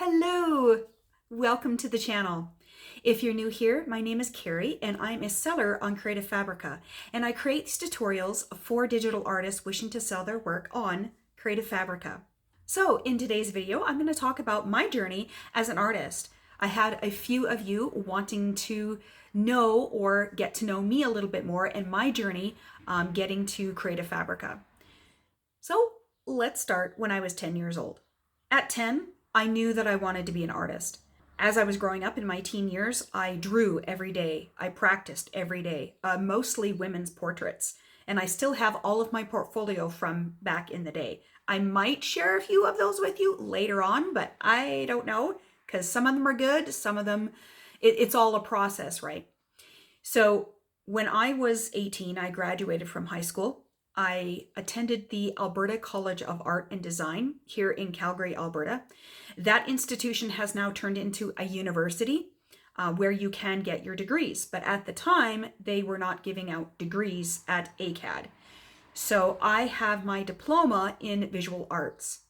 Hello, welcome to the channel. If you're new here, my name is Carrie and I'm a seller on Creative Fabrica, and I create these tutorials for digital artists wishing to sell their work on Creative Fabrica. So in today's video, I'm going to talk about my journey as an artist. I had a few of you wanting to know or get to know me a little bit more and my journey getting to Creative Fabrica. So let's start when I was 10 years old. At 10, I knew that I wanted to be an artist. As I was growing up in my teen years, I drew every day. I practiced every day, mostly women's portraits. And I still have all of my portfolio from back in the day. I might share a few of those with you later on, but I don't know, because some of them are good, some of them, it's all a process, right? So when I was 18, I graduated from high school. I attended the Alberta College of Art and Design here in Calgary, Alberta. That institution has now turned into a university where you can get your degrees. But at the time, they were not giving out degrees at ACAD. So I have my diploma in visual arts.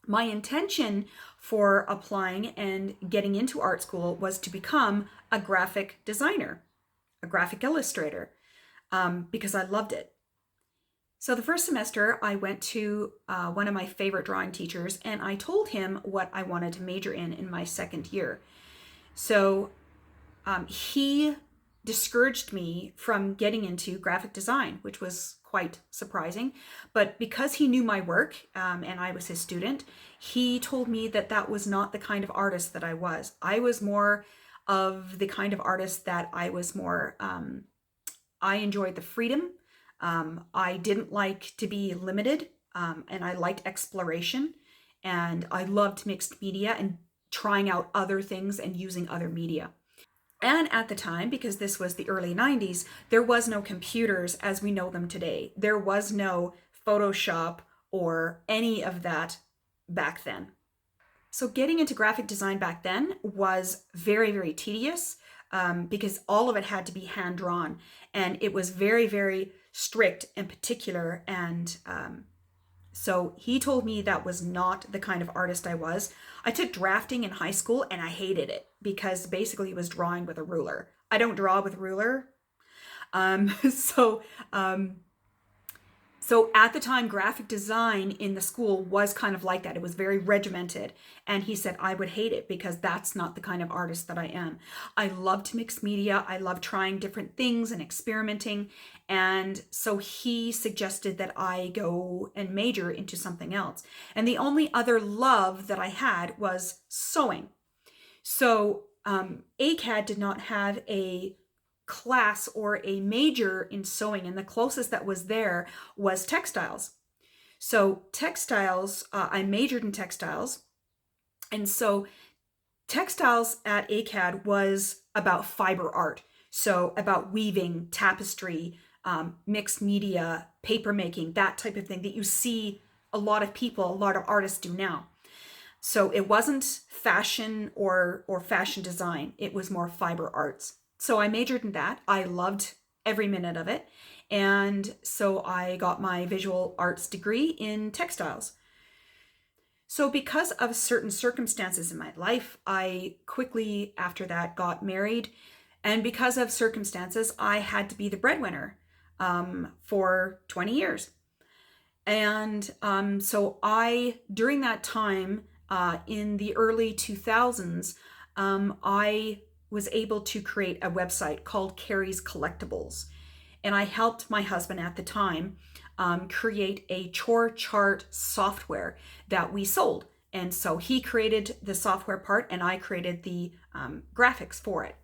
My intention for applying and getting into art school was to become a graphic designer, a graphic illustrator, because I loved it. So the first semester I went to one of my favorite drawing teachers and I told him what I wanted to major in my second year. So he discouraged me from getting into graphic design, which was quite surprising. But because he knew my work and I was his student, he told me that that was not the kind of artist that I was. I was more of the kind of artist that I was more, I enjoyed the freedom. I didn't like to be limited, and I liked exploration, and I loved mixed media and trying out other things and using other media. And at the time, because this was the early 90s, there was no computers as we know them today. There was no Photoshop or any of that back then. So getting into graphic design back then was very, very tedious because all of it had to be hand drawn, and it was very, very strict and particular. And so he told me that was not the kind of artist I was. I took drafting in high school and I hated it because basically it was drawing with a ruler. I don't draw with a ruler. So at the time, graphic design in the school was kind of like that. It was very regimented. And he said, I would hate it because that's not the kind of artist that I am. I loved mixed media. I love trying different things and experimenting. And so he suggested that I go and major into something else. And the only other love that I had was sewing. So ACAD did not have a class or a major in sewing, and the closest that was there was textiles. So textiles, I majored in textiles, and so textiles at ACAD was about fiber art, so about weaving, tapestry, mixed media, paper making, that type of thing that you see a lot of people, a lot of artists do now. So it wasn't fashion or fashion design, it was more fiber arts. So I majored in that. I loved every minute of it. And so I got my visual arts degree in textiles. So because of certain circumstances in my life, I quickly after that got married. And because of circumstances, I had to be the breadwinner for 20 years. And so during that time, in the early 2000s, I was able to create a website called Carrie's Collectibles. And I helped my husband at the time create a chore chart software that we sold. And so he created the software part and I created the graphics for it.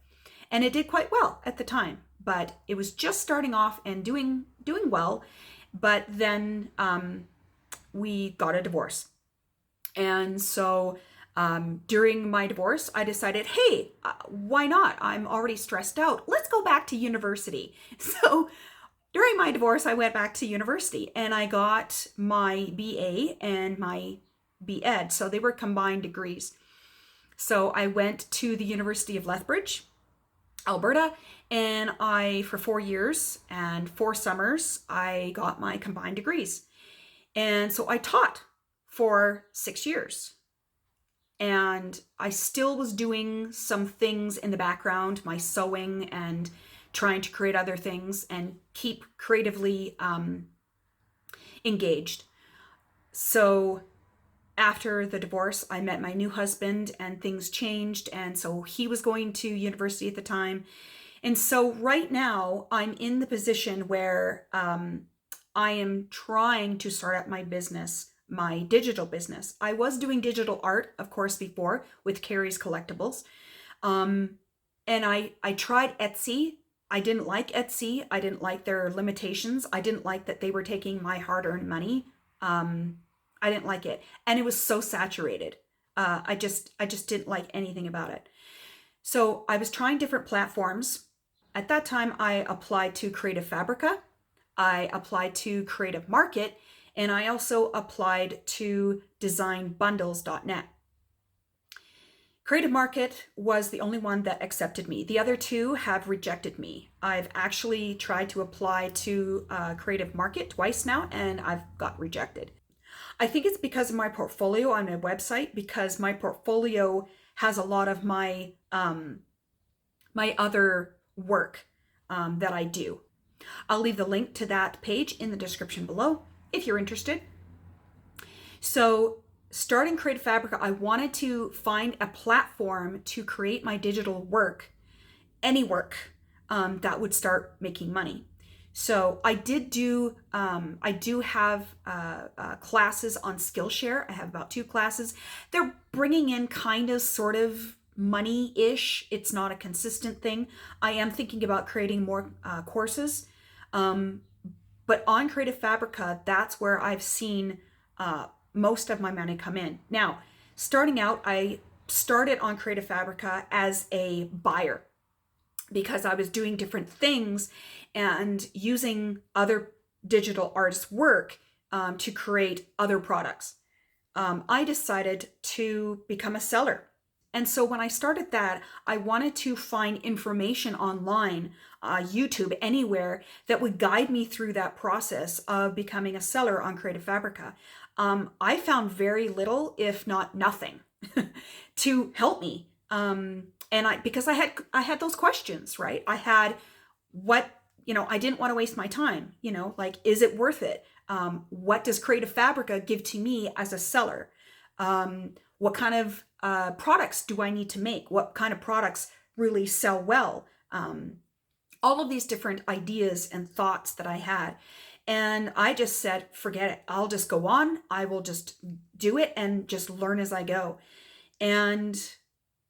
And it did quite well at the time, but it was just starting off and doing well. But then we got a divorce. And so during my divorce, I decided, hey, why not? I'm already stressed out. Let's go back to university. So during my divorce, I went back to university and I got my BA and my BEd. So they were combined degrees. So I went to the University of Lethbridge, Alberta, and for 4 years and 4 summers, I got my combined degrees. And so I taught for 6 years. And and I still was doing some things in the background, my sewing and trying to create other things and keep creatively engaged. So after the divorce, I met my new husband and things changed. And so he was going to university at the time. And so right now I'm in the position where I am trying to start up my business, my digital business. I was doing digital art, of course, before with Carrie's Collectibles. And I tried Etsy. I didn't like Etsy. I didn't like their limitations. I didn't like that they were taking my hard-earned money. I didn't like it. And it was so saturated. I just didn't like anything about it. So I was trying different platforms. At that time, I applied to Creative Fabrica. I applied to Creative Market, and I also applied to designbundles.net. Creative Market was the only one that accepted me. The other two have rejected me. I've actually tried to apply to Creative Market twice now, and I've got rejected. I think it's because of my portfolio on my website, because my portfolio has a lot of my my other work that I do. I'll leave the link to that page in the description below if you're interested. So starting Creative Fabrica, I wanted to find a platform to create my digital work, any work that would start making money. So I do have classes on Skillshare. I have about 2 classes. They're bringing in kind of sort of money-ish. It's not a consistent thing. I am thinking about creating more courses. But on Creative Fabrica, that's where I've seen most of my money come in. Now, starting out, I started on Creative Fabrica as a buyer because I was doing different things and using other digital artists' work to create other products. I decided to become a seller. And so when I started that, I wanted to find information online, YouTube, anywhere that would guide me through that process of becoming a seller on Creative Fabrica. I found very little, if not nothing, to help me. Because I had those questions, right? I had I didn't want to waste my time, like, is it worth it? What does Creative Fabrica give to me as a seller? What kind of products do I need to make? What kind of products really sell well? All of these different ideas and thoughts that I had. And I just said, forget it. I'll just go on. I will just do it and just learn as I go. And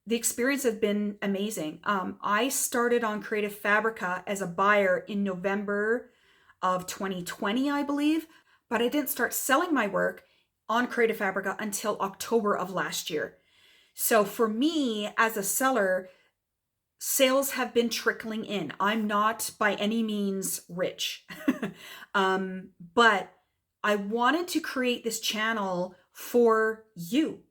the experience has been amazing. I started on Creative Fabrica as a buyer in November of 2020, I believe, but I didn't start selling my work on Creative Fabrica until October of last year. So for me as a seller, sales have been trickling in. I'm not by any means rich, but I wanted to create this channel for you.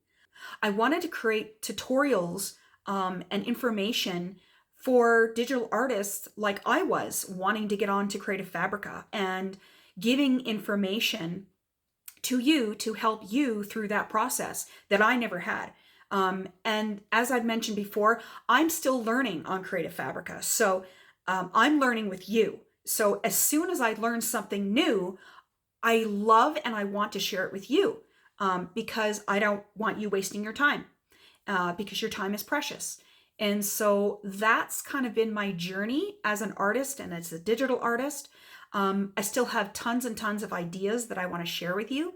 I wanted to create tutorials and information for digital artists like I was wanting to get onto Creative Fabrica, and giving information to you to help you through that process that I never had. And as I've mentioned before, I'm still learning on Creative Fabrica. So I'm learning with you. So as soon as I learn something new, I love and I want to share it with you because I don't want you wasting your time because your time is precious. And so that's kind of been my journey as an artist and as a digital artist. I still have tons and tons of ideas that I want to share with you.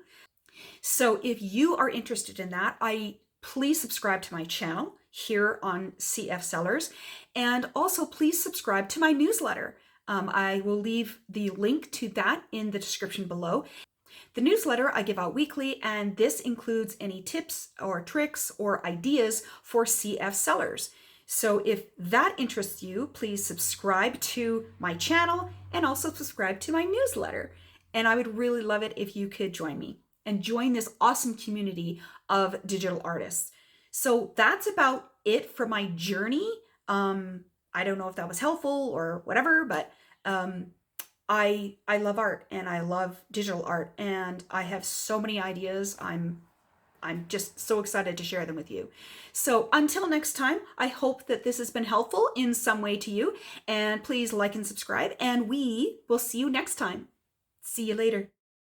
So if you are interested in that, please subscribe to my channel here on CF Sellers, and also please subscribe to my newsletter. I will leave the link to that in the description below. The newsletter I give out weekly, and this includes any tips or tricks or ideas for CF Sellers. So if that interests you, please subscribe to my channel and also subscribe to my newsletter. And I would really love it if you could join me and join this awesome community of digital artists. So that's about it for my journey. I don't know if that was helpful or whatever, but I love art and I love digital art, and I have so many ideas. I'm I'm just so excited to share them with you. So until next time, I hope that this has been helpful in some way to you, and please like and subscribe, and we will see you next time. See you later.